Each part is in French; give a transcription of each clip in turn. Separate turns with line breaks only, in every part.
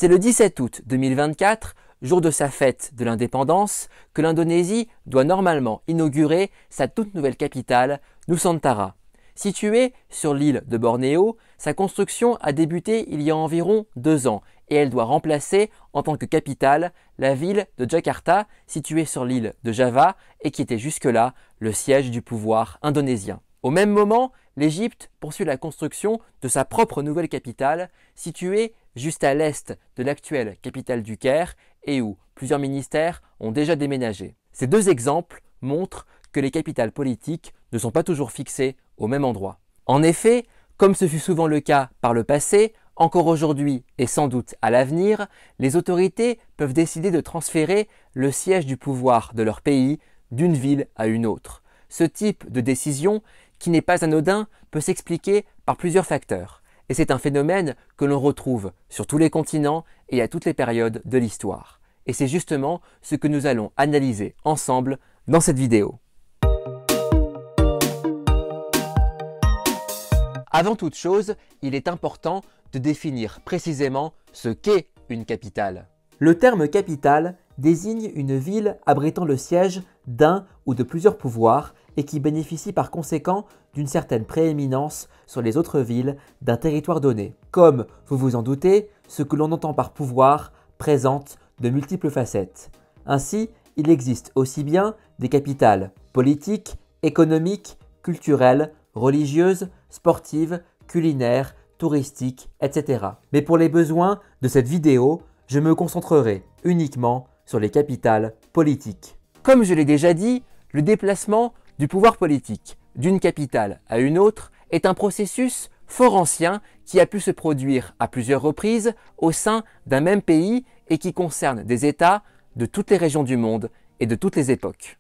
C'est le 17 août 2024, jour de sa fête de l'indépendance, que l'Indonésie doit normalement inaugurer sa toute nouvelle capitale, Nusantara. Située sur l'île de Bornéo, sa construction a débuté il y a environ 2 ans et elle doit remplacer en tant que capitale la ville de Jakarta, située sur l'île de Java et qui était jusque-là le siège du pouvoir indonésien. Au même moment, l'Égypte poursuit la construction de sa propre nouvelle capitale, située juste à l'est de l'actuelle capitale du Caire et où plusieurs ministères ont déjà déménagé. Ces 2 exemples montrent que les capitales politiques ne sont pas toujours fixées au même endroit. En effet, comme ce fut souvent le cas par le passé, encore aujourd'hui et sans doute à l'avenir, les autorités peuvent décider de transférer le siège du pouvoir de leur pays d'une ville à une autre. Ce type de décision, qui n'est pas anodin, peut s'expliquer par plusieurs facteurs. Et c'est un phénomène que l'on retrouve sur tous les continents et à toutes les périodes de l'histoire. Et c'est justement ce que nous allons analyser ensemble dans cette vidéo. Avant toute chose, il est important de définir précisément ce qu'est une capitale. Le terme capitale désigne une ville abritant le siège d'un ou de plusieurs pouvoirs et qui bénéficie par conséquent d'une certaine prééminence sur les autres villes d'un territoire donné. Comme vous vous en doutez, ce que l'on entend par pouvoir présente de multiples facettes. Ainsi, il existe aussi bien des capitales politiques, économiques, culturelles, religieuses, sportives, culinaires, touristiques, etc. Mais pour les besoins de cette vidéo, je me concentrerai uniquement sur les capitales politiques. Comme je l'ai déjà dit, le déplacement du pouvoir politique d'une capitale à une autre est un processus fort ancien qui a pu se produire à plusieurs reprises au sein d'un même pays et qui concerne des États de toutes les régions du monde et de toutes les époques.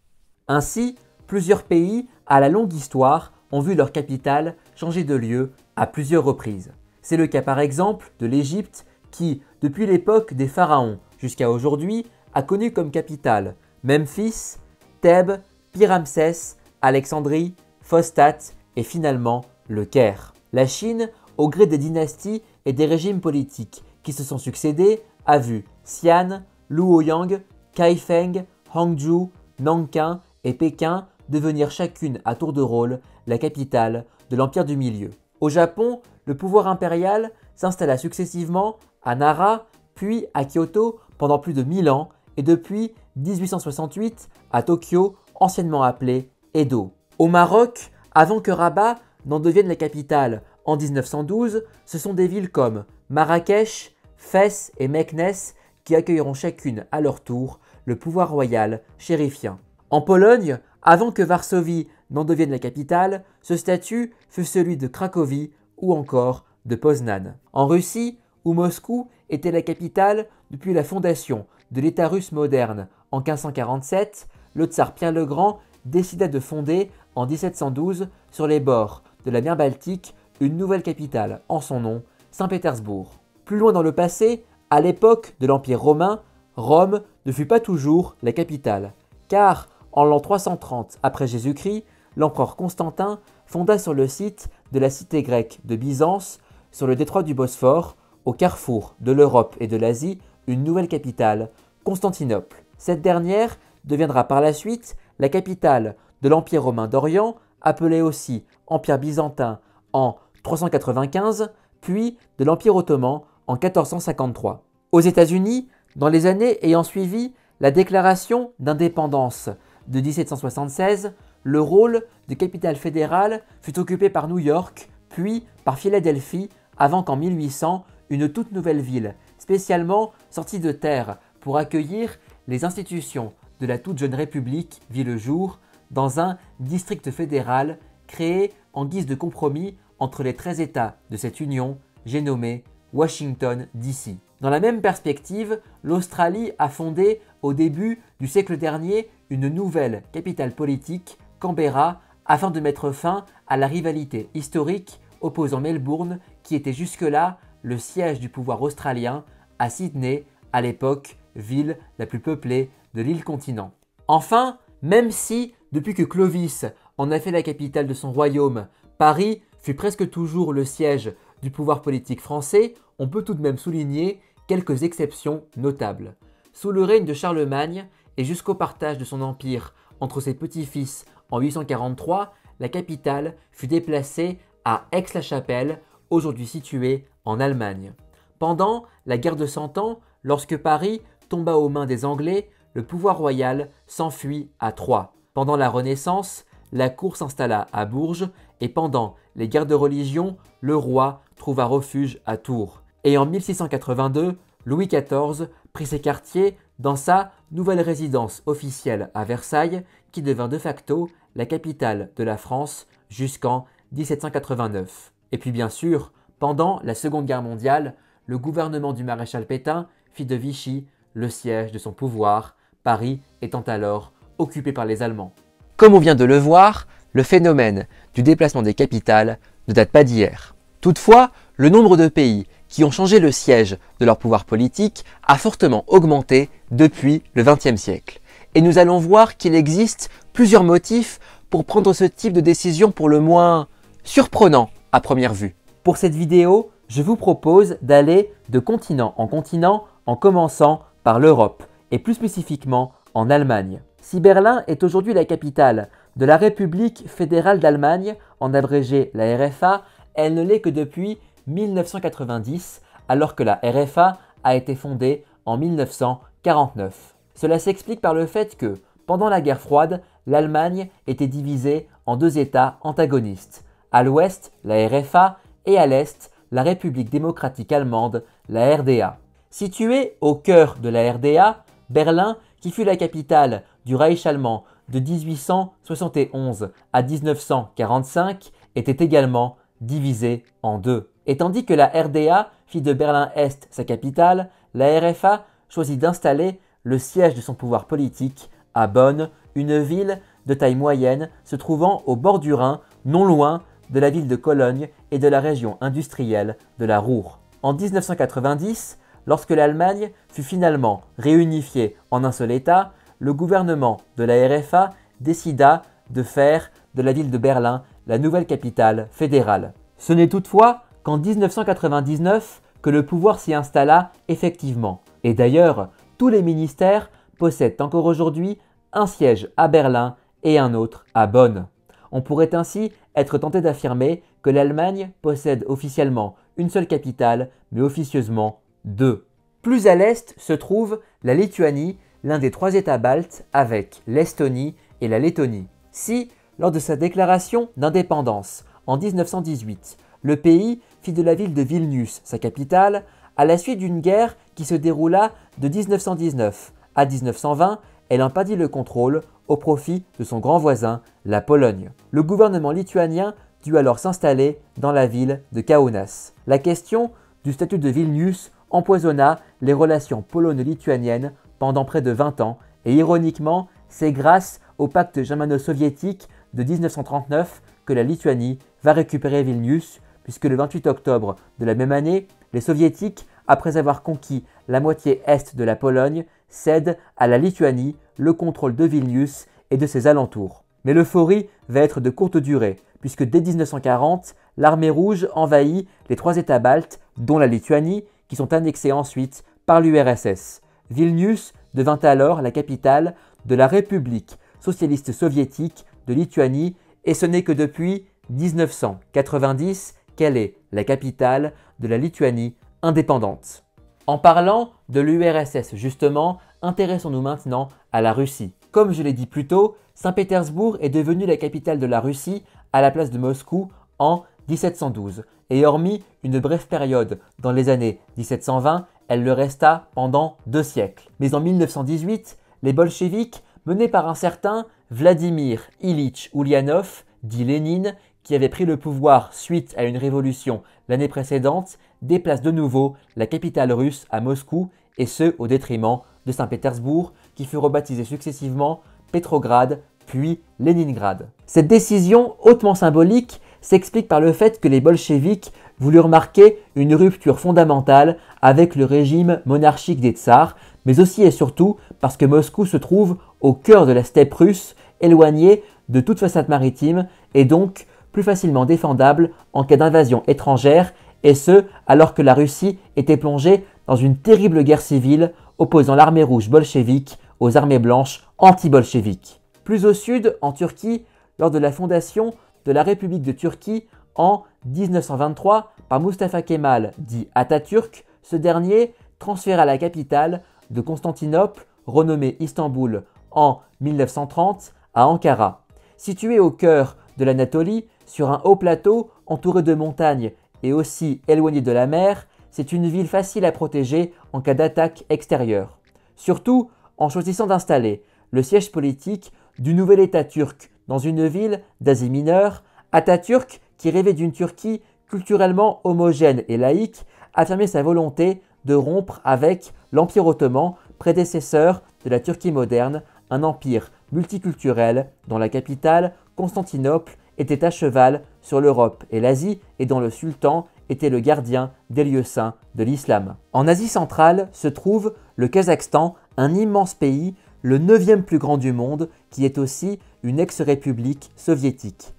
Ainsi, plusieurs pays à la longue histoire ont vu leur capitale changer de lieu à plusieurs reprises. C'est le cas par exemple de l'Égypte qui, depuis l'époque des pharaons jusqu'à aujourd'hui, a connu comme capitale Memphis, Thèbes, Pi-Ramsès, Alexandrie, Phostate et finalement le Caire. La Chine, au gré des dynasties et des régimes politiques qui se sont succédés, a vu Xi'an, Luoyang, Kaifeng, Hangzhou, Nankin et Pékin devenir chacune à tour de rôle la capitale de l'Empire du Milieu. Au Japon, le pouvoir impérial s'installa successivement à Nara, puis à Kyoto pendant plus de 1000 ans et depuis 1868 à Tokyo, anciennement appelée Edo. Au Maroc, avant que Rabat n'en devienne la capitale en 1912, ce sont des villes comme Marrakech, Fès et Meknès qui accueilleront chacune à leur tour le pouvoir royal chérifien. En Pologne, avant que Varsovie n'en devienne la capitale, ce statut fut celui de Cracovie ou encore de Poznan. En Russie, où Moscou était la capitale depuis la fondation de l'État russe moderne en 1547, le tsar Pierre le Grand décida de fonder en 1712 sur les bords de la mer Baltique une nouvelle capitale en son nom, Saint-Pétersbourg. Plus loin dans le passé, à l'époque de l'Empire romain, Rome ne fut pas toujours la capitale, car en l'an 330 après Jésus-Christ, l'empereur Constantin fonda sur le site de la cité grecque de Byzance, sur le détroit du Bosphore, au carrefour de l'Europe et de l'Asie, une nouvelle capitale, Constantinople. Cette dernière deviendra par la suite la capitale de l'Empire romain d'Orient, appelé aussi Empire byzantin en 395, puis de l'Empire ottoman en 1453. Aux États-Unis, dans les années ayant suivi la déclaration d'indépendance de 1776, le rôle de capitale fédérale fut occupé par New York, puis par Philadelphie, avant qu'en 1800, une toute nouvelle ville, spécialement sortie de terre pour accueillir les institutions de la toute jeune République, vit le jour dans un district fédéral créé en guise de compromis entre les 13 États de cette union, j'ai nommé Washington, D.C. Dans la même perspective, l'Australie a fondé au début du siècle dernier une nouvelle capitale politique, Canberra, afin de mettre fin à la rivalité historique opposant Melbourne, qui était jusque-là le siège du pouvoir australien, à Sydney, à l'époque ville la plus peuplée de l'île-continent. Enfin, même si, depuis que Clovis en a fait la capitale de son royaume, Paris fut presque toujours le siège du pouvoir politique français, on peut tout de même souligner quelques exceptions notables. Sous le règne de Charlemagne et jusqu'au partage de son empire entre ses petits-fils en 843, la capitale fut déplacée à Aix-la-Chapelle, aujourd'hui située en Allemagne. Pendant la guerre de Cent Ans, lorsque Paris tomba aux mains des Anglais, le pouvoir royal s'enfuit à Troyes. Pendant la Renaissance, la cour s'installa à Bourges et pendant les guerres de religion, le roi trouva refuge à Tours. Et en 1682, Louis XIV prit ses quartiers dans sa nouvelle résidence officielle à Versailles, qui devint de facto la capitale de la France jusqu'en 1789. Et puis bien sûr, pendant la Seconde Guerre mondiale, le gouvernement du maréchal Pétain fit de Vichy le siège de son pouvoir, Paris étant alors occupé par les Allemands. Comme on vient de le voir, le phénomène du déplacement des capitales ne date pas d'hier. Toutefois, le nombre de pays qui ont changé le siège de leur pouvoir politique a fortement augmenté depuis le XXe siècle. Et nous allons voir qu'il existe plusieurs motifs pour prendre ce type de décision pour le moins surprenant à première vue. Pour cette vidéo, je vous propose d'aller de continent en commençant par l'Europe et plus spécifiquement en Allemagne. Si Berlin est aujourd'hui la capitale de la République fédérale d'Allemagne, en abrégé la RFA, elle ne l'est que depuis 1990, alors que la RFA a été fondée en 1949. Cela s'explique par le fait que, pendant la guerre froide, l'Allemagne était divisée en deux États antagonistes. À l'ouest, la RFA, et à l'est, la République démocratique allemande, la RDA. Située au cœur de la RDA, Berlin, qui fut la capitale du Reich allemand de 1871 à 1945, était également divisée en deux. Et tandis que la RDA fit de Berlin-Est sa capitale, la RFA choisit d'installer le siège de son pouvoir politique à Bonn, une ville de taille moyenne se trouvant au bord du Rhin, non loin de la ville de Cologne et de la région industrielle de la Ruhr. En 1990, lorsque l'Allemagne fut finalement réunifiée en un seul État, le gouvernement de la RFA décida de faire de la ville de Berlin la nouvelle capitale fédérale. Ce n'est toutefois qu'en 1999 que le pouvoir s'y installa effectivement. Et d'ailleurs, tous les ministères possèdent encore aujourd'hui un siège à Berlin et un autre à Bonn. On pourrait ainsi être tenté d'affirmer que l'Allemagne possède officiellement une seule capitale, mais officieusement deux. Plus à l'est se trouve la Lituanie, l'un des trois États baltes avec l'Estonie et la Lettonie. Si, lors de sa déclaration d'indépendance en 1918, le pays fit de la ville de Vilnius sa capitale, à la suite d'une guerre qui se déroula de 1919 à 1920, elle en perdit le contrôle au profit de son grand voisin, la Pologne. Le gouvernement lituanien dut alors s'installer dans la ville de Kaunas. La question du statut de Vilnius empoisonna les relations polono-lituaniennes pendant près de 20 ans et ironiquement, c'est grâce au pacte germano-soviétique de 1939 que la Lituanie va récupérer Vilnius, puisque le 28 octobre de la même année, les soviétiques, après avoir conquis la moitié est de la Pologne, cèdent à la Lituanie le contrôle de Vilnius et de ses alentours. Mais l'euphorie va être de courte durée, puisque dès 1940, l'armée rouge envahit les trois États baltes, dont la Lituanie, qui sont annexés ensuite par l'URSS. Vilnius devint alors la capitale de la République socialiste soviétique de Lituanie, et ce n'est que depuis 1990 qu'elle est la capitale de la Lituanie indépendante. En parlant de l'URSS justement, intéressons-nous maintenant à la Russie. Comme je l'ai dit plus tôt, Saint-Pétersbourg est devenue la capitale de la Russie à la place de Moscou en 1712. Et hormis une brève période dans les années 1720, elle le resta pendant 2 siècles. Mais en 1918, les bolcheviks, menés par un certain Vladimir Ilitch Ulyanov, dit Lénine, qui avait pris le pouvoir suite à une révolution l'année précédente, déplacent de nouveau la capitale russe à Moscou, et ce au détriment de Saint-Pétersbourg, qui fut rebaptisé successivement Petrograd puis Léningrad. Cette décision hautement symbolique s'explique par le fait que les bolcheviks voulurent marquer une rupture fondamentale avec le régime monarchique des tsars, mais aussi et surtout parce que Moscou se trouve au cœur de la steppe russe, éloignée de toute façade maritime et donc plus facilement défendable en cas d'invasion étrangère et ce, alors que la Russie était plongée dans une terrible guerre civile opposant l'armée rouge bolchevique aux armées blanches anti-bolcheviques. Plus au sud, en Turquie, lors de la fondation de la République de Turquie en 1923 par Mustafa Kemal, dit Atatürk, ce dernier transféra la capitale de Constantinople, renommée Istanbul en 1930, à Ankara. Située au cœur de l'Anatolie, sur un haut plateau entouré de montagnes et aussi éloignée de la mer, c'est une ville facile à protéger en cas d'attaque extérieure. Surtout en choisissant d'installer le siège politique du nouvel État turc dans une ville d'Asie mineure, Atatürk, qui rêvait d'une Turquie culturellement homogène et laïque, affirmait sa volonté de rompre avec l'Empire ottoman, prédécesseur de la Turquie moderne, un empire multiculturel dont la capitale, Constantinople, était à cheval sur l'Europe et l'Asie et dont le sultan était le gardien des lieux saints de l'islam. En Asie centrale se trouve le Kazakhstan, un immense pays, le 9e plus grand du monde, qui est aussi une ex-république soviétique.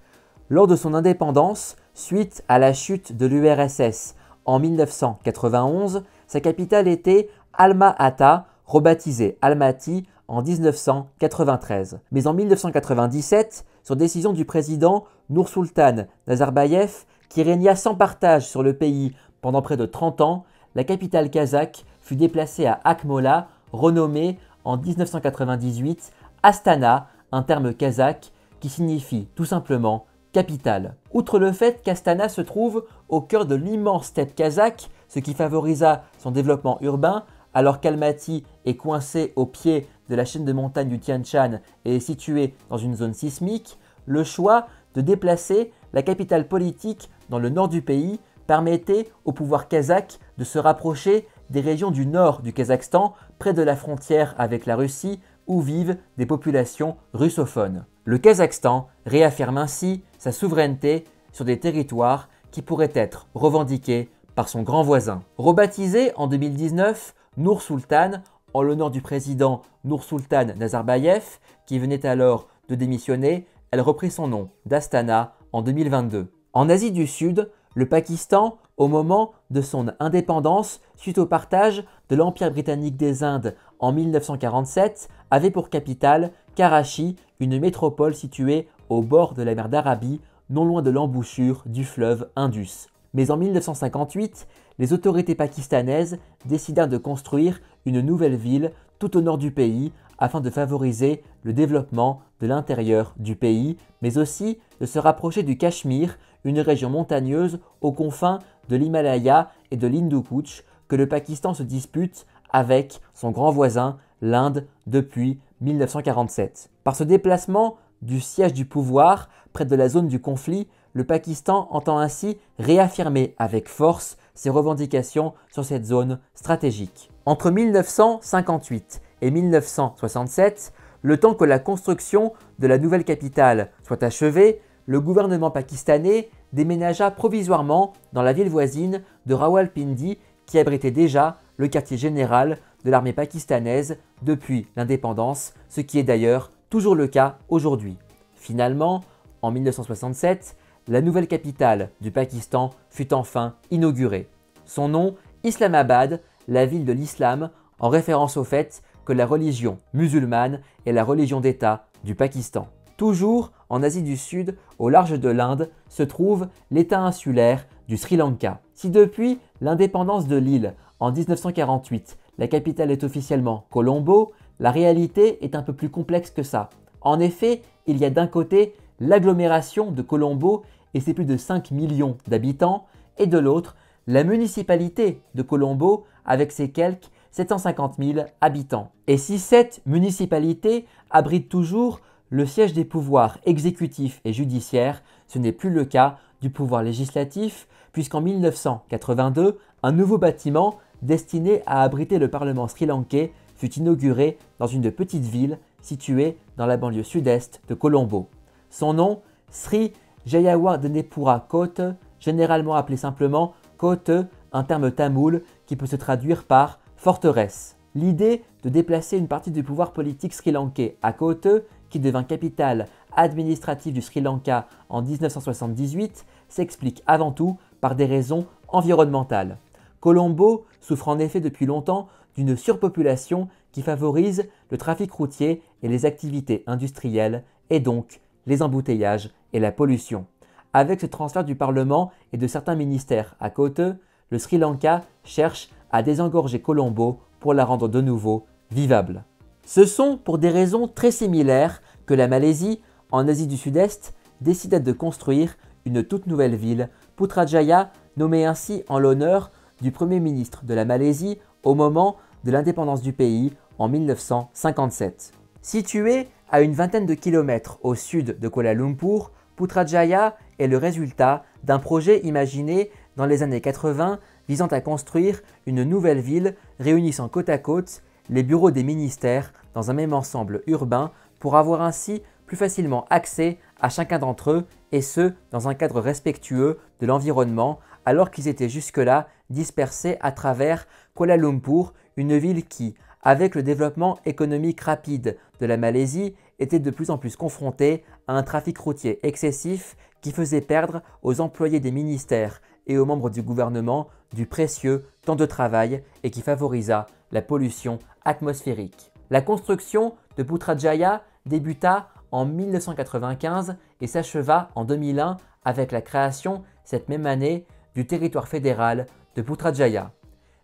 Lors de son indépendance, suite à la chute de l'URSS en 1991, sa capitale était Alma-Ata, rebaptisée Almaty en 1993. Mais en 1997, sur décision du président Nursultan Nazarbayev, qui régna sans partage sur le pays pendant près de 30 ans, la capitale kazakh fut déplacée à Akmola, renommée en 1998 Astana, un terme kazakh qui signifie tout simplement capitale. Outre le fait qu'Astana se trouve au cœur de l'immense steppe kazakh, ce qui favorisa son développement urbain, alors qu'Almaty est coincé au pied de la chaîne de montagnes du Tian Shan et est situé dans une zone sismique, le choix de déplacer la capitale politique dans le nord du pays permettait au pouvoir kazakh de se rapprocher des régions du nord du Kazakhstan, près de la frontière avec la Russie, où vivent des populations russophones. Le Kazakhstan réaffirme ainsi sa souveraineté sur des territoires qui pourraient être revendiqués par son grand voisin. Rebaptisé en 2019 Nur-Sultan, en l'honneur du président Nursultan Nazarbayev, qui venait alors de démissionner, elle reprit son nom d'Astana en 2022. En Asie du Sud, le Pakistan, au moment de son indépendance suite au partage de l'Empire britannique des Indes en 1947, avait pour capitale Karachi, une métropole située au bord de la mer d'Arabie, non loin de l'embouchure du fleuve Indus. Mais en 1958, les autorités pakistanaises décidèrent de construire une nouvelle ville tout au nord du pays afin de favoriser le développement de l'intérieur du pays, mais aussi de se rapprocher du Cachemire, une région montagneuse aux confins de l'Himalaya et de l'Hindu Kuch que le Pakistan se dispute avec son grand voisin, l'Inde, depuis 1947. Par ce déplacement du siège du pouvoir près de la zone du conflit, le Pakistan entend ainsi réaffirmer avec force ses revendications sur cette zone stratégique. Entre 1958 et 1967, le temps que la construction de la nouvelle capitale soit achevée, le gouvernement pakistanais déménagea provisoirement dans la ville voisine de Rawalpindi qui abritait déjà le quartier général de l'armée pakistanaise depuis l'indépendance, ce qui est d'ailleurs toujours le cas aujourd'hui. Finalement, en 1967, la nouvelle capitale du Pakistan fut enfin inaugurée. Son nom, Islamabad, la ville de l'islam, en référence au fait que la religion musulmane est la religion d'État du Pakistan. Toujours en Asie du Sud, au large de l'Inde, se trouve l'État insulaire du Sri Lanka. Si depuis l'indépendance de l'île en 1948, la capitale est officiellement Colombo, la réalité est un peu plus complexe que ça. En effet, il y a d'un côté l'agglomération de Colombo et ses plus de 5 millions d'habitants, et de l'autre, la municipalité de Colombo avec ses quelques 750 000 habitants. Et si cette municipalité abrite toujours le siège des pouvoirs exécutifs et judiciaires, ce n'est plus le cas du pouvoir législatif, puisqu'en 1982, un nouveau bâtiment destiné à abriter le Parlement sri-lankais fut inauguré dans une petite ville située dans la banlieue sud-est de Colombo. Son nom, Sri Jayawardenepura Kote, généralement appelé simplement Kote, un terme tamoul qui peut se traduire par forteresse. L'idée de déplacer une partie du pouvoir politique sri-lankais à Kote, qui devint capitale administrative du Sri Lanka en 1978, s'explique avant tout par des raisons environnementale. Colombo souffre en effet depuis longtemps d'une surpopulation qui favorise le trafic routier et les activités industrielles et donc les embouteillages et la pollution. Avec ce transfert du Parlement et de certains ministères à côté, le Sri Lanka cherche à désengorger Colombo pour la rendre de nouveau vivable. Ce sont pour des raisons très similaires que la Malaisie, en Asie du Sud-Est, décida de construire une toute nouvelle ville, Putrajaya, nommée ainsi en l'honneur du Premier ministre de la Malaisie au moment de l'indépendance du pays en 1957. Située à une vingtaine de kilomètres au sud de Kuala Lumpur, Putrajaya est le résultat d'un projet imaginé dans les années 80 visant à construire une nouvelle ville réunissant côte à côte les bureaux des ministères dans un même ensemble urbain pour avoir ainsi plus facilement accès à chacun d'entre eux et ce dans un cadre respectueux de l'environnement alors qu'ils étaient jusque-là dispersés à travers Kuala Lumpur, une ville qui, avec le développement économique rapide de la Malaisie, était de plus en plus confrontée à un trafic routier excessif qui faisait perdre aux employés des ministères et aux membres du gouvernement du précieux temps de travail et qui favorisa la pollution atmosphérique. La construction de Putrajaya débuta en 1995 et s'acheva en 2001 avec la création cette même année du territoire fédéral de Putrajaya.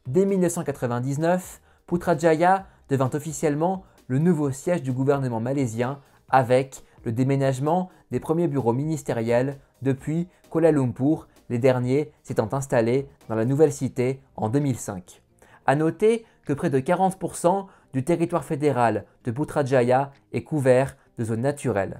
Dès 1999, Putrajaya devint officiellement le nouveau siège du gouvernement malaisien avec le déménagement des premiers bureaux ministériels depuis Kuala Lumpur, les derniers s'étant installés dans la nouvelle cité en 2005. A noter que près de 40% du territoire fédéral de Putrajaya est couvert de zones naturelles.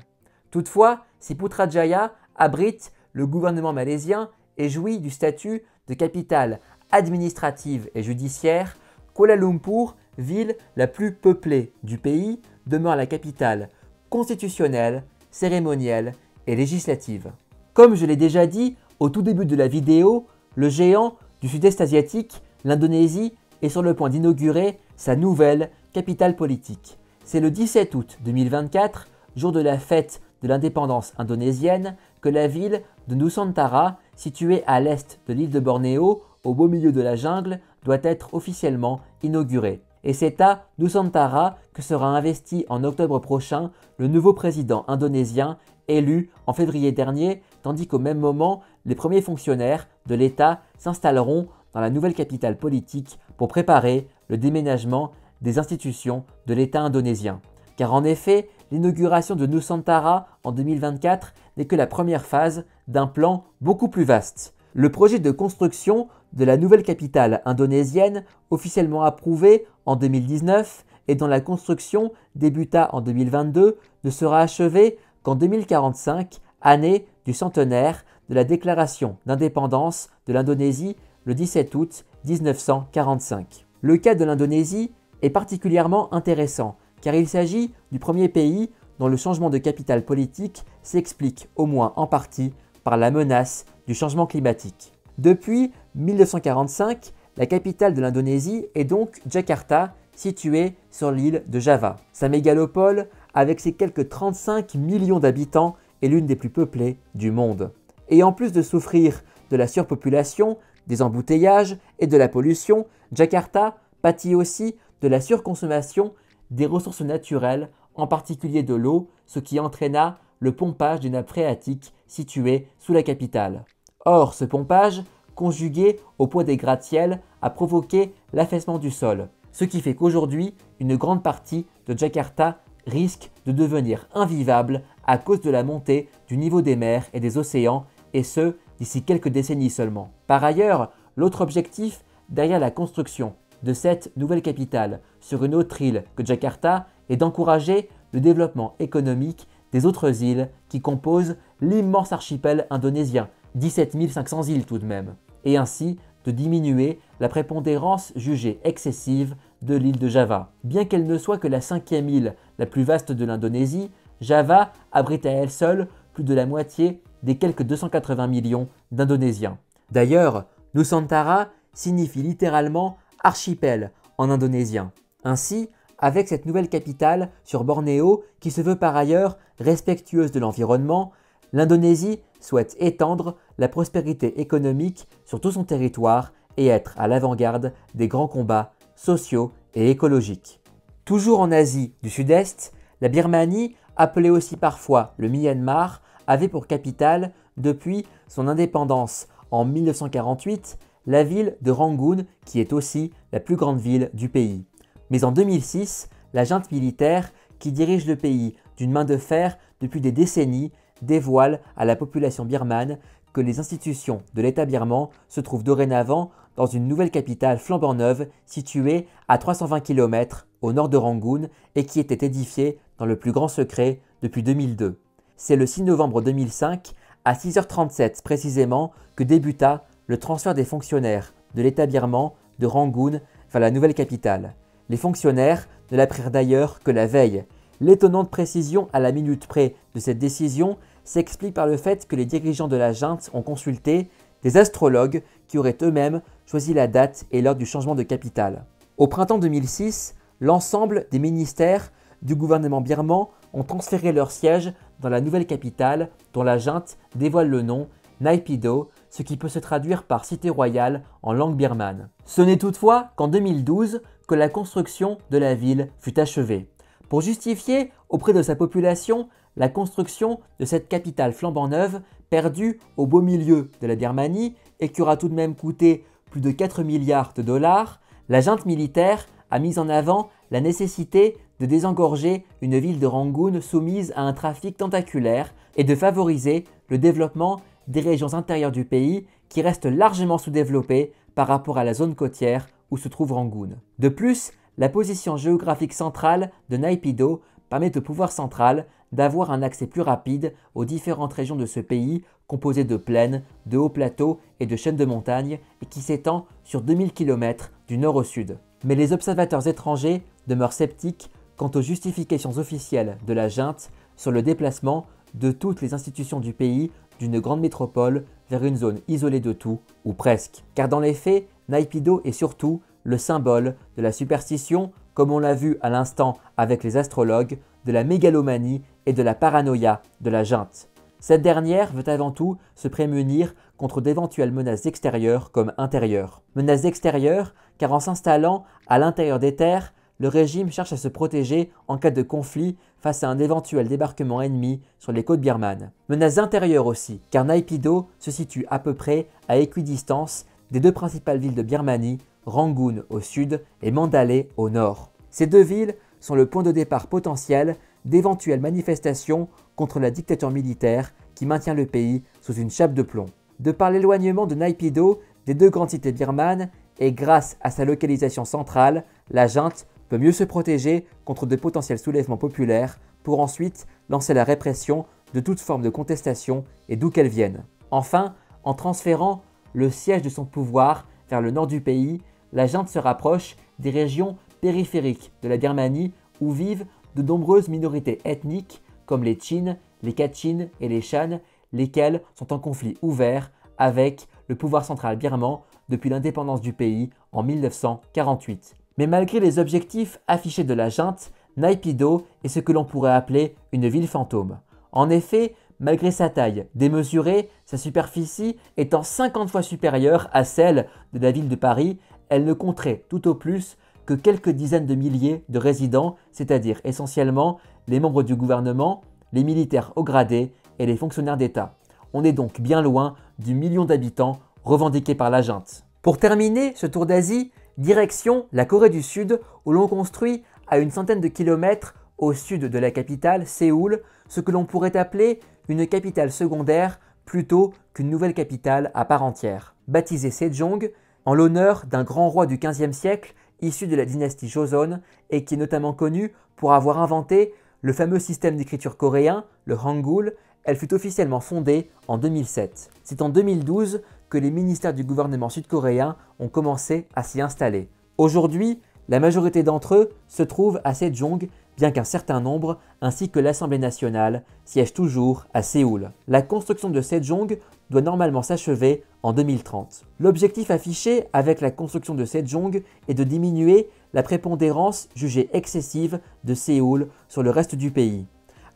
Toutefois, si Putrajaya abrite le gouvernement malaisien et jouit du statut de capitale administrative et judiciaire, Kuala Lumpur, ville la plus peuplée du pays, demeure la capitale constitutionnelle, cérémonielle et législative. Comme je l'ai déjà dit au tout début de la vidéo, le géant du sud-est asiatique, l'Indonésie, est sur le point d'inaugurer sa nouvelle capitale politique. C'est le 17 août 2024, jour de la fête de l'indépendance indonésienne, que la ville de Nusantara, située à l'est de l'île de Bornéo, au beau milieu de la jungle, doit être officiellement inaugurée. Et c'est à Nusantara que sera investi en octobre prochain le nouveau président indonésien élu en février dernier, tandis qu'au même moment, les premiers fonctionnaires de l'État s'installeront dans la nouvelle capitale politique pour préparer le déménagement des institutions de l'État indonésien. Car en effet, l'inauguration de Nusantara en 2024 n'est que la première phase d'un plan beaucoup plus vaste. Le projet de construction de la nouvelle capitale indonésienne, officiellement approuvé en 2019 et dont la construction débuta en 2022, ne sera achevé qu'en 2045, année du centenaire de la déclaration d'indépendance de l'Indonésie le 17 août 1945. Le cas de l'Indonésie est particulièrement intéressant car il s'agit du premier pays dont le changement de capitale politique s'explique au moins en partie par la menace du changement climatique. Depuis 1945, la capitale de l'Indonésie est donc Jakarta, située sur l'île de Java. Sa mégalopole, avec ses quelques 35 millions d'habitants, est l'une des plus peuplées du monde. Et en plus de souffrir de la surpopulation, des embouteillages et de la pollution, Jakarta pâtit aussi de la surconsommation des ressources naturelles, en particulier de l'eau, ce qui entraîna le pompage d'une nappe phréatique située sous la capitale. Or, ce pompage, conjugué au poids des gratte-ciels, a provoqué l'affaissement du sol, ce qui fait qu'aujourd'hui, une grande partie de Jakarta risque de devenir invivable à cause de la montée du niveau des mers et des océans, et ce, d'ici quelques décennies seulement. Par ailleurs, l'autre objectif derrière la construction de cette nouvelle capitale sur une autre île que Jakarta est d'encourager le développement économique des autres îles qui composent l'immense archipel indonésien, 17 500 îles tout de même, et ainsi de diminuer la prépondérance jugée excessive de l'île de Java. Bien qu'elle ne soit que la 5e île la plus vaste de l'Indonésie, Java abrite à elle seule plus de la moitié des quelques 280 millions d'Indonésiens. D'ailleurs, Nusantara signifie littéralement archipel en indonésien. Ainsi, avec cette nouvelle capitale sur Bornéo qui se veut par ailleurs respectueuse de l'environnement, l'Indonésie souhaite étendre la prospérité économique sur tout son territoire et être à l'avant-garde des grands combats sociaux et écologiques. Toujours en Asie du Sud-Est, la Birmanie, appelée aussi parfois le Myanmar, avait pour capitale, depuis son indépendance en 1948, la ville de Rangoon, qui est aussi la plus grande ville du pays. Mais en 2006, la junte militaire, qui dirige le pays d'une main de fer depuis des décennies, dévoile à la population birmane que les institutions de l'État birman se trouvent dorénavant dans une nouvelle capitale flambant neuve située à 320 km au nord de Rangoon et qui était édifiée dans le plus grand secret depuis 2002. C'est le 6 novembre 2005, à 6h37 précisément, que débuta le transfert des fonctionnaires de l'État birman de Rangoon vers la nouvelle capitale. Les fonctionnaires ne l'apprirent d'ailleurs que la veille. L'étonnante précision à la minute près de cette décision s'explique par le fait que les dirigeants de la junte ont consulté des astrologues qui auraient eux-mêmes choisi la date et l'heure du changement de capitale. Au printemps 2006, l'ensemble des ministères du gouvernement birman ont transféré leur siège dans la nouvelle capitale dont la junte dévoile le nom Naypyidaw, ce qui peut se traduire par cité royale en langue birmane. Ce n'est toutefois qu'en 2012 que la construction de la ville fut achevée. Pour justifier auprès de sa population la construction de cette capitale flambant neuve, perdue au beau milieu de la Birmanie et qui aura tout de même coûté plus de 4 milliards de dollars, la junte militaire a mis en avant la nécessité de désengorger une ville de Rangoon soumise à un trafic tentaculaire et de favoriser le développement des régions intérieures du pays qui restent largement sous-développées par rapport à la zone côtière où se trouve Rangoon. De plus, la position géographique centrale de Naypyidaw permet au pouvoir central d'avoir un accès plus rapide aux différentes régions de ce pays composées de plaines, de hauts plateaux et de chaînes de montagnes et qui s'étend sur 2000 km du nord au sud. Mais les observateurs étrangers demeurent sceptiques quant aux justifications officielles de la junte sur le déplacement de toutes les institutions du pays d'une grande métropole vers une zone isolée de tout, ou presque. Car dans les faits, Naypyidaw est surtout le symbole de la superstition, comme on l'a vu à l'instant avec les astrologues, de la mégalomanie et de la paranoïa de la junte. Cette dernière veut avant tout se prémunir contre d'éventuelles menaces extérieures comme intérieures. Menaces extérieures car en s'installant à l'intérieur des terres, le régime cherche à se protéger en cas de conflit face à un éventuel débarquement ennemi sur les côtes birmanes. Menaces intérieures aussi, car Naypyidaw se situe à peu près à équidistance des deux principales villes de Birmanie, Rangoon au sud et Mandalay au nord. Ces deux villes sont le point de départ potentiel d'éventuelles manifestations contre la dictature militaire qui maintient le pays sous une chape de plomb. De par l'éloignement de Naypyidaw des deux grandes cités birmanes et grâce à sa localisation centrale, la junte peut mieux se protéger contre de potentiels soulèvements populaires pour ensuite lancer la répression de toute forme de contestation et d'où qu'elle vienne. Enfin, en transférant le siège de son pouvoir vers le nord du pays, la junte se rapproche des régions périphériques de la Birmanie où vivent de nombreuses minorités ethniques comme les Chin, les Kachin et les Shan, lesquelles sont en conflit ouvert avec le pouvoir central birman depuis l'indépendance du pays en 1948. Mais malgré les objectifs affichés de la junte, Naypyidaw est ce que l'on pourrait appeler une ville fantôme. En effet, malgré sa taille démesurée, sa superficie étant 50 fois supérieure à celle de la ville de Paris, elle ne compterait tout au plus que quelques dizaines de milliers de résidents, c'est-à-dire essentiellement les membres du gouvernement, les militaires haut gradés et les fonctionnaires d'État. On est donc bien loin du million d'habitants revendiqué par la junte. Pour terminer ce tour d'Asie, direction la Corée du Sud où l'on construit à une centaine de kilomètres au sud de la capitale, Séoul, ce que l'on pourrait appeler une capitale secondaire plutôt qu'une nouvelle capitale à part entière. Baptisée Sejong en l'honneur d'un grand roi du XVe siècle issu de la dynastie Joseon et qui est notamment connu pour avoir inventé le fameux système d'écriture coréen, le Hangul. Elle fut officiellement fondée en 2007. C'est en 2012 que les ministères du gouvernement sud-coréen ont commencé à s'y installer. Aujourd'hui, la majorité d'entre eux se trouvent à Sejong, bien qu'un certain nombre, ainsi que l'Assemblée nationale, siègent toujours à Séoul. La construction de Sejong doit normalement s'achever en 2030. L'objectif affiché avec la construction de Sejong est de diminuer la prépondérance jugée excessive de Séoul sur le reste du pays.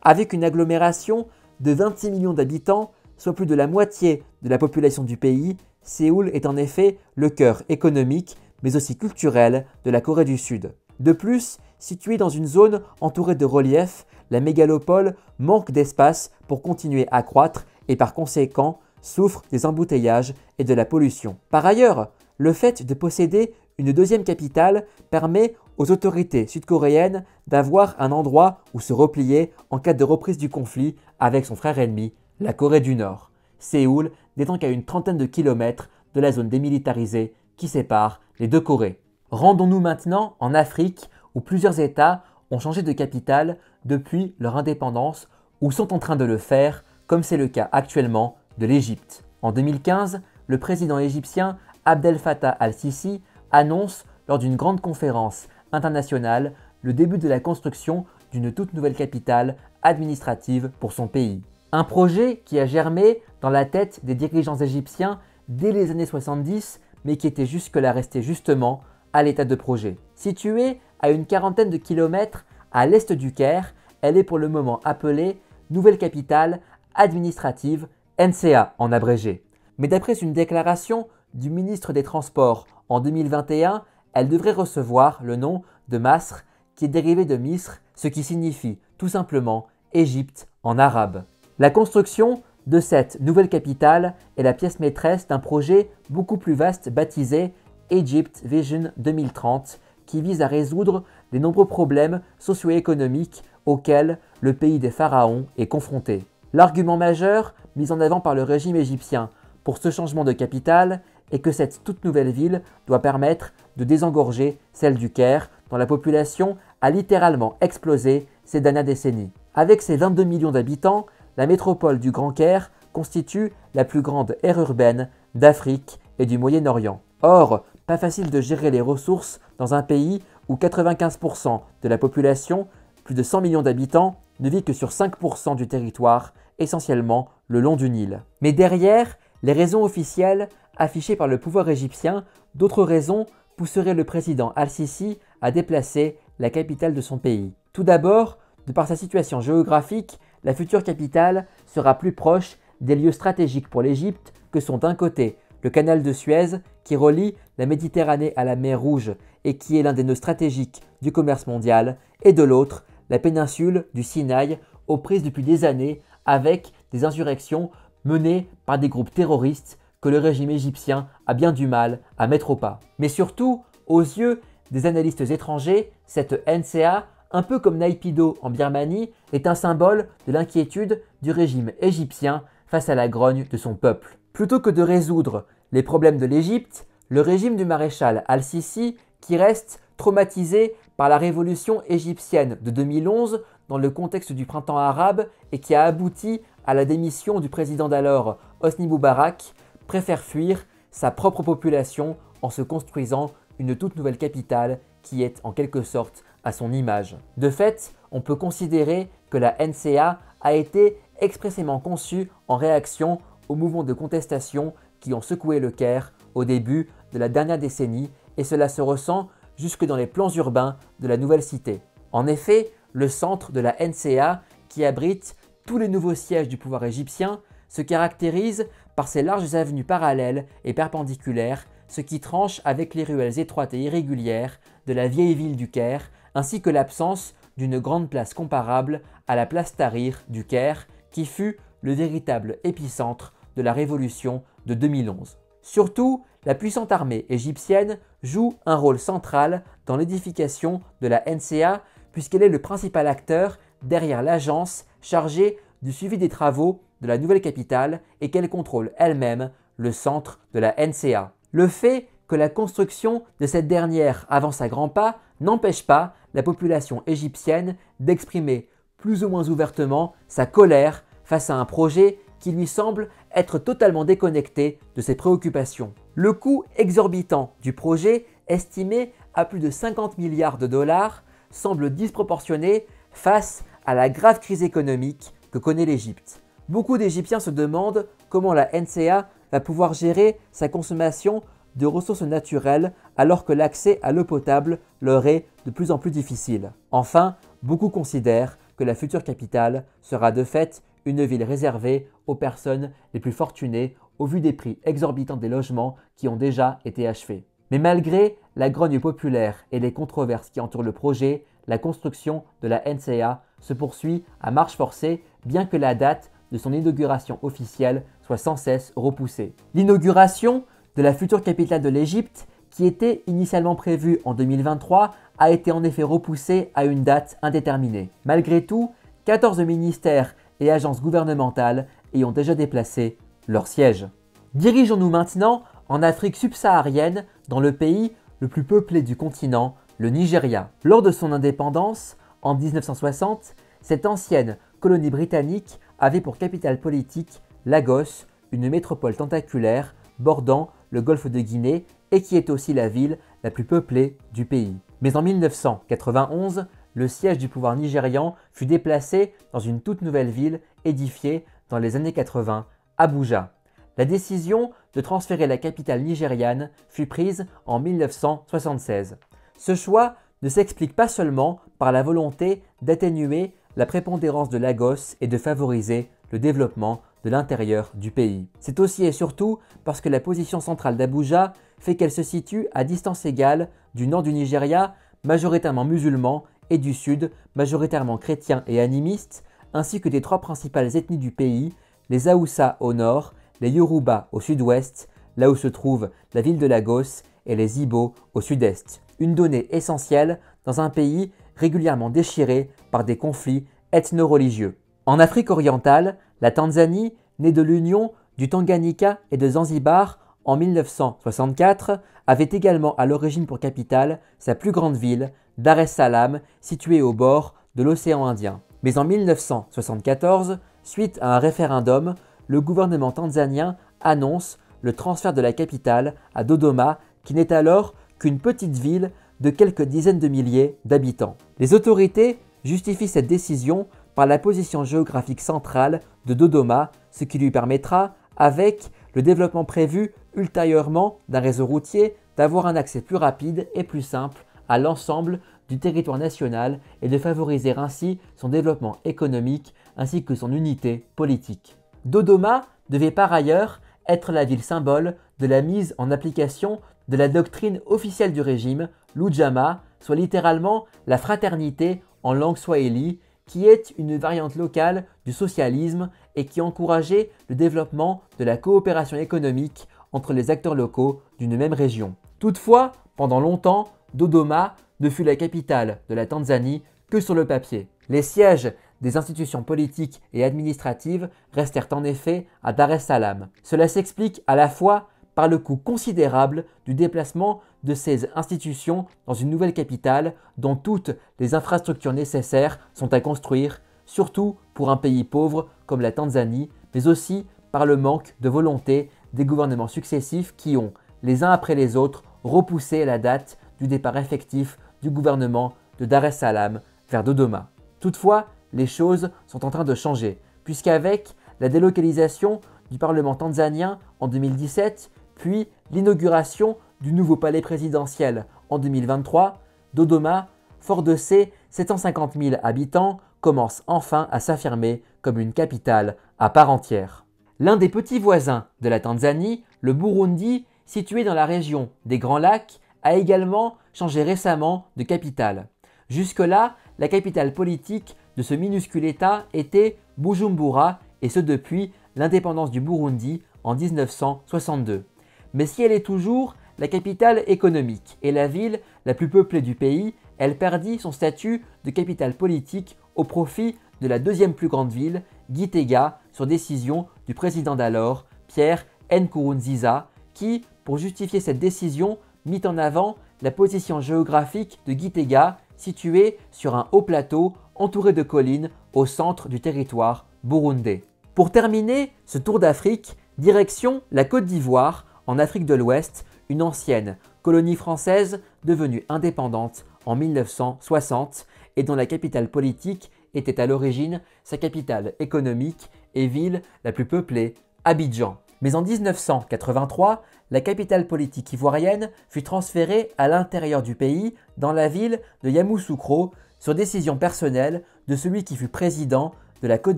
Avec une agglomération de 26 millions d'habitants, soit plus de la moitié de la population du pays, Séoul est en effet le cœur économique mais aussi culturel de la Corée du Sud. De plus, située dans une zone entourée de relief, la mégalopole manque d'espace pour continuer à croître et par conséquent souffre des embouteillages et de la pollution. Par ailleurs, le fait de posséder une deuxième capitale permet aux autorités sud-coréennes d'avoir un endroit où se replier en cas de reprise du conflit avec son frère ennemi, la Corée du Nord. Séoul n'étant qu'à une trentaine de kilomètres de la zone démilitarisée qui sépare les deux Corées. Rendons-nous maintenant en Afrique où plusieurs États ont changé de capitale depuis leur indépendance ou sont en train de le faire, comme c'est le cas actuellement de l'Égypte. En 2015, le président égyptien Abdel Fattah al-Sisi annonce lors d'une grande conférence internationale le début de la construction d'une toute nouvelle capitale administrative pour son pays. Un projet qui a germé dans la tête des dirigeants égyptiens dès les années 70, mais qui était jusque-là resté justement à l'état de projet. Située à une quarantaine de kilomètres à l'est du Caire, elle est pour le moment appelée Nouvelle Capitale Administrative, NCA en abrégé. Mais d'après une déclaration du ministre des Transports en 2021, elle devrait recevoir le nom de Masr, qui est dérivé de Misr, ce qui signifie tout simplement Égypte en arabe. La construction de cette nouvelle capitale est la pièce maîtresse d'un projet beaucoup plus vaste baptisé Egypt Vision 2030, qui vise à résoudre les nombreux problèmes socio-économiques auxquels le pays des pharaons est confronté. L'argument majeur mis en avant par le régime égyptien pour ce changement de capitale est que cette toute nouvelle ville doit permettre de désengorger celle du Caire, dont la population a littéralement explosé ces dernières décennies. Avec ses 22 millions d'habitants, la métropole du Grand Caire constitue la plus grande aire urbaine d'Afrique et du Moyen-Orient. Or, pas facile de gérer les ressources dans un pays où 95% de la population, plus de 100 millions d'habitants, ne vit que sur 5% du territoire, essentiellement le long du Nil. Mais derrière les raisons officielles affichées par le pouvoir égyptien, d'autres raisons pousseraient le président al-Sisi à déplacer la capitale de son pays. Tout d'abord, de par sa situation géographique, la future capitale sera plus proche des lieux stratégiques pour l'Égypte que sont d'un côté le canal de Suez qui relie la Méditerranée à la mer Rouge et qui est l'un des nœuds stratégiques du commerce mondial, et de l'autre la péninsule du Sinaï aux prises depuis des années avec des insurrections menées par des groupes terroristes que le régime égyptien a bien du mal à mettre au pas. Mais surtout, aux yeux des analystes étrangers, cette NCA, un peu comme Naypyidaw en Birmanie, est un symbole de l'inquiétude du régime égyptien face à la grogne de son peuple. Plutôt que de résoudre les problèmes de l'Égypte, le régime du maréchal al-Sisi, qui reste traumatisé par la révolution égyptienne de 2011 dans le contexte du printemps arabe et qui a abouti à la démission du président d'alors Hosni Moubarak, préfère fuir sa propre population en se construisant une toute nouvelle capitale qui est en quelque sorte à son image. De fait, on peut considérer que la NCA a été expressément conçue en réaction aux mouvements de contestation qui ont secoué le Caire au début de la dernière décennie, et cela se ressent jusque dans les plans urbains de la nouvelle cité. En effet, le centre de la NCA, qui abrite tous les nouveaux sièges du pouvoir égyptien, se caractérise par ses larges avenues parallèles et perpendiculaires, ce qui tranche avec les ruelles étroites et irrégulières de la vieille ville du Caire, ainsi que l'absence d'une grande place comparable à la place Tahrir du Caire, qui fut le véritable épicentre de la révolution de 2011. Surtout, la puissante armée égyptienne joue un rôle central dans l'édification de la NCA, puisqu'elle est le principal acteur derrière l'agence chargée du suivi des travaux de la nouvelle capitale et qu'elle contrôle elle-même le centre de la NCA. Le fait que la construction de cette dernière avance à grands pas n'empêche pas la population égyptienne d'exprimer plus ou moins ouvertement sa colère face à un projet qui lui semble être totalement déconnecté de ses préoccupations. Le coût exorbitant du projet, estimé à plus de 50 milliards de dollars, semble disproportionné face à la grave crise économique que connaît l'Égypte. Beaucoup d'Égyptiens se demandent comment la NCA va pouvoir gérer sa consommation de ressources naturelles alors que l'accès à l'eau potable leur est de plus en plus difficile. Enfin, beaucoup considèrent que la future capitale sera de fait une ville réservée aux personnes les plus fortunées au vu des prix exorbitants des logements qui ont déjà été achevés. Mais malgré la grogne populaire et les controverses qui entourent le projet, la construction de la NCA se poursuit à marche forcée, bien que la date de son inauguration officielle soit sans cesse repoussée. L'inauguration de la future capitale de l'Égypte, qui était initialement prévue en 2023, a été en effet repoussée à une date indéterminée. Malgré tout, 14 ministères et agences gouvernementales y ont déjà déplacé leur siège. Dirigeons-nous maintenant en Afrique subsaharienne, dans le pays le plus peuplé du continent, le Nigeria. Lors de son indépendance, en 1960, cette ancienne colonie britannique avait pour capitale politique Lagos, une métropole tentaculaire bordant le golfe de Guinée et qui est aussi la ville la plus peuplée du pays. Mais en 1991, le siège du pouvoir nigérian fut déplacé dans une toute nouvelle ville édifiée dans les années 80, Abuja. La décision de transférer la capitale nigériane fut prise en 1976. Ce choix ne s'explique pas seulement par la volonté d'atténuer la prépondérance de Lagos et de favoriser le développement de l'intérieur du pays. C'est aussi et surtout parce que la position centrale d'Abuja fait qu'elle se situe à distance égale du nord du Nigeria, majoritairement musulman, et du sud, majoritairement chrétien et animiste, ainsi que des trois principales ethnies du pays, les Haoussa au nord, les Yoruba au sud-ouest, là où se trouve la ville de Lagos, et les Ibo au sud-est. Une donnée essentielle dans un pays régulièrement déchiré par des conflits ethno-religieux. En Afrique orientale, la Tanzanie, née de l'union du Tanganyika et de Zanzibar en 1964, avait également à l'origine pour capitale sa plus grande ville, Dar es Salaam, située au bord de l'océan Indien. Mais en 1974, suite à un référendum, le gouvernement tanzanien annonce le transfert de la capitale à Dodoma, qui n'est alors qu'une petite ville de quelques dizaines de milliers d'habitants. Les autorités justifient cette décision par la position géographique centrale de Dodoma, ce qui lui permettra, avec le développement prévu ultérieurement d'un réseau routier, d'avoir un accès plus rapide et plus simple à l'ensemble du territoire national et de favoriser ainsi son développement économique ainsi que son unité politique. Dodoma devait par ailleurs être la ville symbole de la mise en application de la doctrine officielle du régime, l'Ujamaa, soit littéralement la fraternité en langue swahili, qui est une variante locale du socialisme et qui encourageait le développement de la coopération économique entre les acteurs locaux d'une même région. Toutefois, pendant longtemps, Dodoma ne fut la capitale de la Tanzanie que sur le papier. Les sièges des institutions politiques et administratives restèrent en effet à Dar es Salaam. Cela s'explique à la fois par le coût considérable du déplacement de ces institutions dans une nouvelle capitale dont toutes les infrastructures nécessaires sont à construire, surtout pour un pays pauvre comme la Tanzanie, mais aussi par le manque de volonté des gouvernements successifs qui ont, les uns après les autres, repoussé la date du départ effectif du gouvernement de Dar es Salaam vers Dodoma. Toutefois, les choses sont en train de changer, puisqu'avec la délocalisation du Parlement tanzanien en 2017, puis l'inauguration du nouveau palais présidentiel en 2023, Dodoma, fort de ses 750 000 habitants, commence enfin à s'affirmer comme une capitale à part entière. L'un des petits voisins de la Tanzanie, le Burundi, situé dans la région des Grands Lacs, a également changé récemment de capitale. Jusque-là, la capitale politique de ce minuscule État était Bujumbura, et ce depuis l'indépendance du Burundi en 1962. Mais si elle est toujours la capitale économique et la ville la plus peuplée du pays, elle perdit son statut de capitale politique au profit de la deuxième plus grande ville, Gitega, sur décision du président d'alors, Pierre Nkurunziza, qui, pour justifier cette décision, mit en avant la position géographique de Gitega, située sur un haut plateau entouré de collines au centre du territoire burundais. Pour terminer ce tour d'Afrique, direction la Côte d'Ivoire, en Afrique de l'Ouest, une ancienne colonie française devenue indépendante en 1960 et dont la capitale politique était à l'origine sa capitale économique et ville la plus peuplée, Abidjan. Mais en 1983, la capitale politique ivoirienne fut transférée à l'intérieur du pays, dans la ville de Yamoussoukro, sur décision personnelle de celui qui fut président de la Côte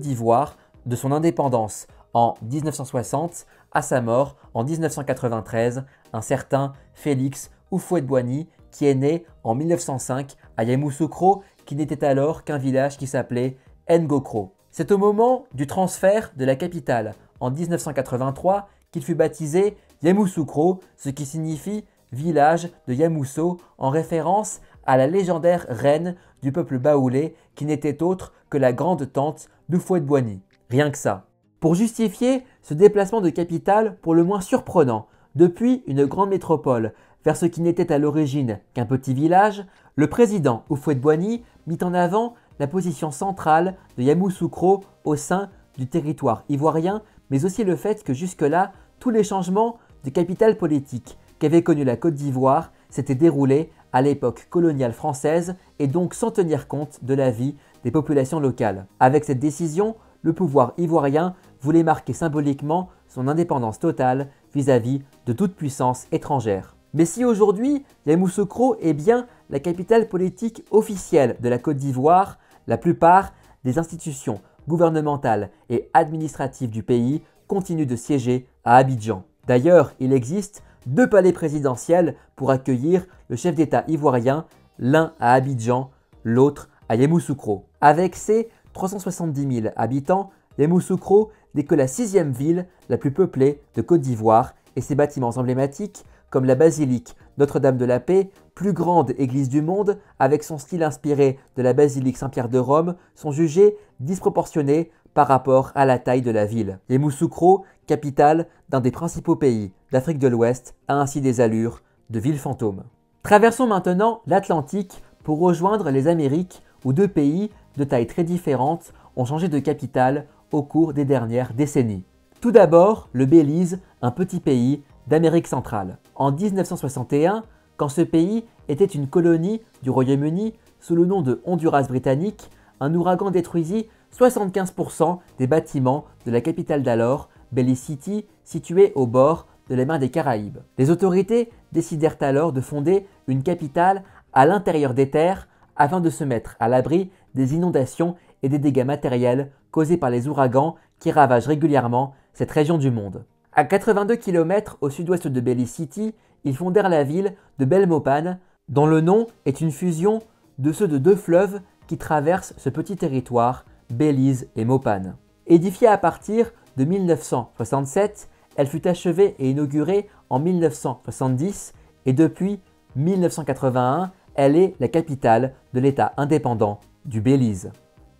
d'Ivoire, de son indépendance en 1960 à sa mort en 1993, un certain Félix Houphouët-Boigny qui est né en 1905 à Yamoussoukro, qui n'était alors qu'un village qui s'appelait Ngokro. C'est au moment du transfert de la capitale en 1983 qu'il fut baptisé Yamoussoukro, ce qui signifie village de Yamousso en référence à la légendaire reine du peuple baoulé qui n'était autre que la grande tante d'Houphouët-Boigny. Rien que ça. Pour justifier ce déplacement de capitale pour le moins surprenant, depuis une grande métropole vers ce qui n'était à l'origine qu'un petit village, le président Houphouët-Boigny mit en avant la position centrale de Yamoussoukro au sein du territoire ivoirien, mais aussi le fait que jusque-là, tous les changements de capitale politique qu'avait connu la Côte d'Ivoire s'étaient déroulés à l'époque coloniale française et donc sans tenir compte de la vie des populations locales. Avec cette décision, le pouvoir ivoirien voulait marquer symboliquement son indépendance totale vis-à-vis de toute puissance étrangère. Mais si aujourd'hui, Yamoussoukro est bien la capitale politique officielle de la Côte d'Ivoire, la plupart des institutions gouvernementales et administratives du pays continuent de siéger à Abidjan. D'ailleurs, il existe 2 palais présidentiels pour accueillir le chef d'État ivoirien, l'un à Abidjan, l'autre à Yamoussoukro. Avec ses 370 000 habitants, Yamoussoukro n'est que la 6e ville la plus peuplée de Côte d'Ivoire et ses bâtiments emblématiques comme la basilique Notre-Dame de la Paix, plus grande église du monde, avec son style inspiré de la basilique Saint-Pierre de Rome, sont jugés disproportionnés par rapport à la taille de la ville. Yamoussoukro, capitale d'un des principaux pays d'Afrique de l'Ouest, a ainsi des allures de ville fantôme. Traversons maintenant l'Atlantique pour rejoindre les Amériques où 2 pays de taille très différentes ont changé de capitale au cours des dernières décennies. Tout d'abord, le Belize, un petit pays d'Amérique centrale. En 1961, quand ce pays était une colonie du Royaume-Uni sous le nom de Honduras britannique, un ouragan détruisit 75% des bâtiments de la capitale d'alors, Belize City, située au bord de la mer des Caraïbes. Les autorités décidèrent alors de fonder une capitale à l'intérieur des terres afin de se mettre à l'abri des inondations et des dégâts matériels causés par les ouragans qui ravagent régulièrement cette région du monde. À 82 km au sud-ouest de Belize City, ils fondèrent la ville de Belmopan, dont le nom est une fusion de ceux de 2 fleuves qui traversent ce petit territoire, Belize et Mopan. Édifiée à partir de 1967, elle fut achevée et inaugurée en 1970 et depuis 1981, elle est la capitale de l'État indépendant du Belize.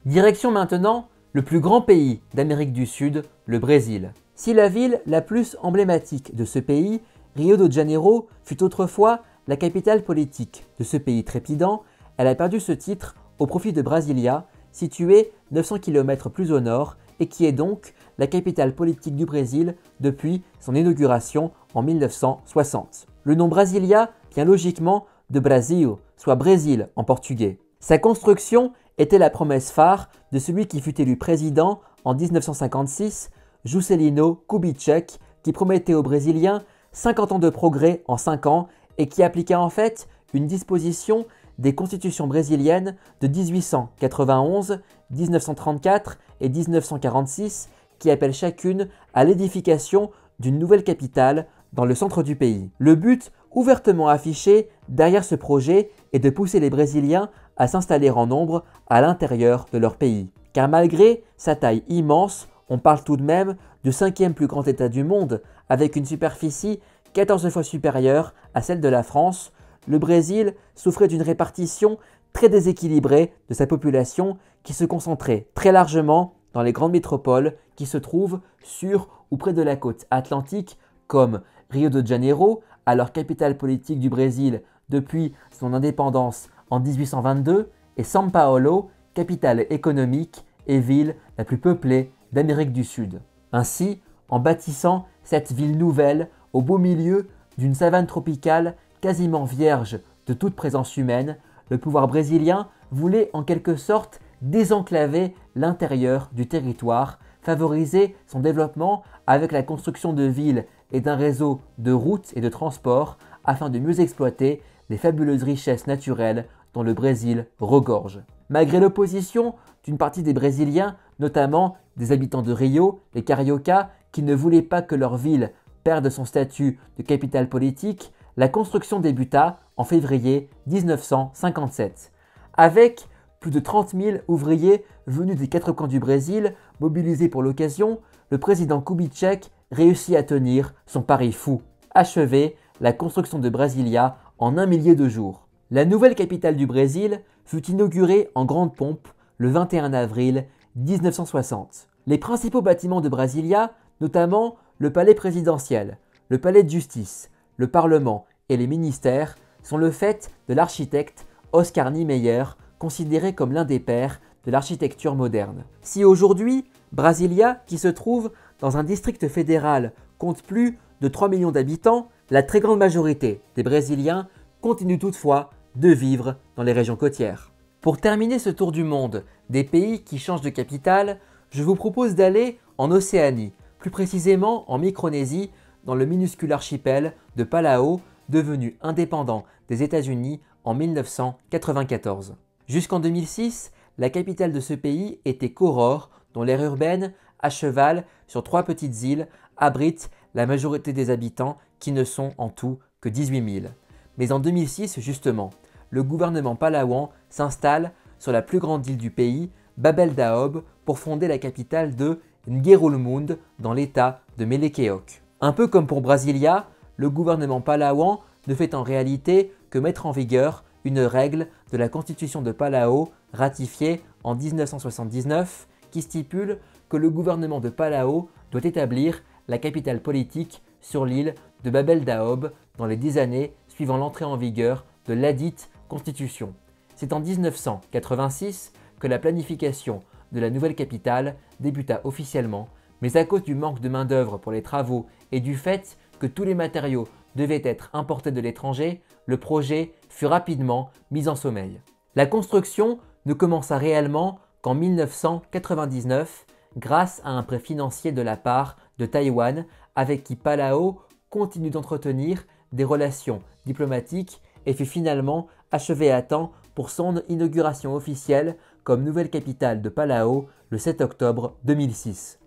Direction maintenant le plus grand pays d'Amérique du Sud, le Brésil. Si la ville la plus emblématique de ce pays, Rio de Janeiro, fut autrefois la capitale politique de ce pays trépidant, elle a perdu ce titre au profit de Brasilia, située 900 km plus au nord et qui est donc la capitale politique du Brésil depuis son inauguration en 1960. Le nom Brasilia vient logiquement de Brasil, soit Brésil en portugais. Sa construction était la promesse phare de celui qui fut élu président en 1956, Juscelino Kubitschek, qui promettait aux Brésiliens 50 ans de progrès en 5 ans et qui appliqua en fait une disposition des constitutions brésiliennes de 1891, 1934 et 1946 qui appellent chacune à l'édification d'une nouvelle capitale dans le centre du pays. Le but ouvertement affiché derrière ce projet est de pousser les Brésiliens à s'installer en nombre à l'intérieur de leur pays. Car malgré sa taille immense, on parle tout de même du 5e plus grand État du monde, avec une superficie 14 fois supérieure à celle de la France. Le Brésil souffrait d'une répartition très déséquilibrée de sa population qui se concentrait très largement dans les grandes métropoles qui se trouvent sur ou près de la côte atlantique, comme Rio de Janeiro, alors capitale politique du Brésil depuis son indépendance en 1822, et São Paulo, capitale économique et ville la plus peuplée d'Amérique du Sud. Ainsi, en bâtissant cette ville nouvelle au beau milieu d'une savane tropicale quasiment vierge de toute présence humaine, le pouvoir brésilien voulait en quelque sorte désenclaver l'intérieur du territoire, favoriser son développement avec la construction de villes et d'un réseau de routes et de transports afin de mieux exploiter les fabuleuses richesses naturelles dont le Brésil regorge. Malgré l'opposition d'une partie des Brésiliens, notamment des habitants de Rio, les Cariocas, qui ne voulaient pas que leur ville perde son statut de capitale politique, la construction débuta en février 1957. Avec plus de 30 000 ouvriers venus des quatre coins du Brésil, mobilisés pour l'occasion, le président Kubitschek réussit à tenir son pari fou, achever la construction de Brasilia en 1 millier de jours. La nouvelle capitale du Brésil fut inaugurée en grande pompe le 21 avril 1960. Les principaux bâtiments de Brasilia, notamment le palais présidentiel, le palais de justice, le parlement et les ministères, sont le fait de l'architecte Oscar Niemeyer, considéré comme l'un des pères de l'architecture moderne. Si aujourd'hui, Brasilia, qui se trouve dans un district fédéral, compte plus de 3 millions d'habitants, la très grande majorité des Brésiliens continuent toutefois de vivre dans les régions côtières. Pour terminer ce tour du monde des pays qui changent de capitale, je vous propose d'aller en Océanie, plus précisément en Micronésie, dans le minuscule archipel de Palau, devenu indépendant des États-Unis en 1994. Jusqu'en 2006, la capitale de ce pays était Koror, dont l'aire urbaine, à cheval sur 3 petites îles, abrite la majorité des habitants qui ne sont en tout que 18 000. Mais en 2006, justement, le gouvernement palauan s'installe sur la plus grande île du pays, Babel Daob, pour fonder la capitale de Ngerulmud dans l'état de Melekeok. Un peu comme pour Brasilia, le gouvernement palauan ne fait en réalité que mettre en vigueur une règle de la Constitution de Palau ratifiée en 1979 qui stipule que le gouvernement de Palau doit établir la capitale politique sur l'île de Babel Daob dans les 10 années suivant l'entrée en vigueur de ladite Constitution. C'est en 1986 que la planification de la nouvelle capitale débuta officiellement, mais à cause du manque de main-d'œuvre pour les travaux et du fait que tous les matériaux devaient être importés de l'étranger, le projet fut rapidement mis en sommeil. La construction ne commença réellement qu'en 1999 grâce à un prêt financier de la part de Taïwan avec qui Palau continue d'entretenir des relations diplomatiques et fut finalement achevé à temps pour son inauguration officielle comme nouvelle capitale de Palau le 7 octobre 2006.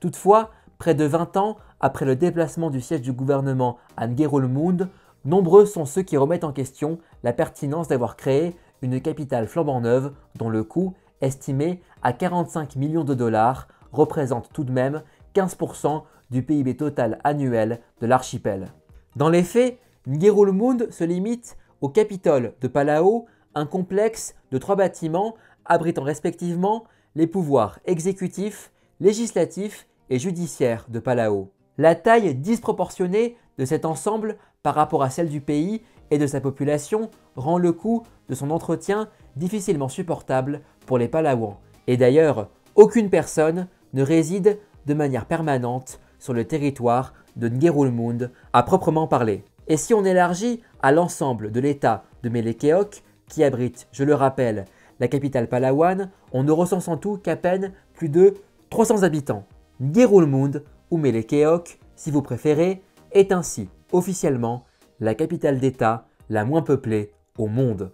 Toutefois, près de 20 ans après le déplacement du siège du gouvernement à Ngerulmud, nombreux sont ceux qui remettent en question la pertinence d'avoir créé une capitale flambant neuve dont le coût, estimé à 45 millions de dollars, représente tout de même 15% du PIB total annuel de l'archipel. Dans les faits, Ngerulmud se limite au Capitole de Palau, un complexe de 3 bâtiments abritant respectivement les pouvoirs exécutifs, législatifs et judiciaires de Palau. La taille disproportionnée de cet ensemble par rapport à celle du pays et de sa population rend le coût de son entretien difficilement supportable pour les Palauans. Et d'ailleurs, aucune personne ne réside de manière permanente sur le territoire de Ngerulmud à proprement parler. Et si on élargit à l'ensemble de l'état de Melekeok, qui abrite, je le rappelle, la capitale palauane, on ne recense en tout qu'à peine plus de 300 habitants. Ngerulmud, ou Melekeok, si vous préférez, est ainsi officiellement la capitale d'État la moins peuplée au monde.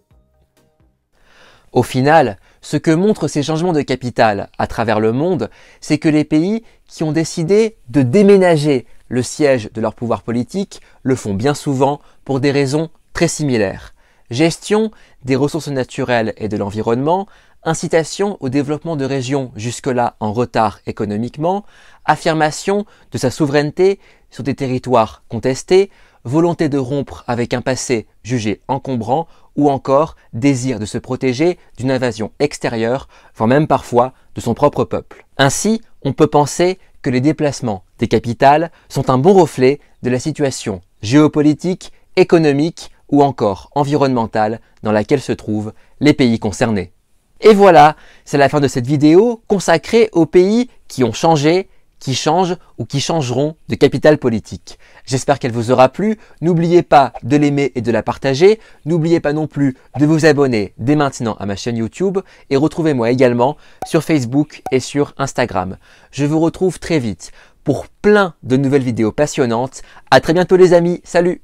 Au final, ce que montrent ces changements de capitale à travers le monde, c'est que les pays qui ont décidé de déménager le siège de leur pouvoir politique le font bien souvent pour des raisons très similaires. Gestion des ressources naturelles et de l'environnement, incitation au développement de régions jusque-là en retard économiquement, affirmation de sa souveraineté sur des territoires contestés, volonté de rompre avec un passé jugé encombrant ou encore désir de se protéger d'une invasion extérieure, voire même parfois de son propre peuple. Ainsi, on peut penser que les déplacements des capitales sont un bon reflet de la situation géopolitique, économique ou encore environnementale dans laquelle se trouvent les pays concernés. Et voilà, c'est la fin de cette vidéo consacrée aux pays qui ont changé, qui changent ou qui changeront de capitale politique. J'espère qu'elle vous aura plu. N'oubliez pas de l'aimer et de la partager. N'oubliez pas non plus de vous abonner dès maintenant à ma chaîne YouTube et retrouvez-moi également sur Facebook et sur Instagram. Je vous retrouve très vite pour plein de nouvelles vidéos passionnantes. À très bientôt les amis. Salut!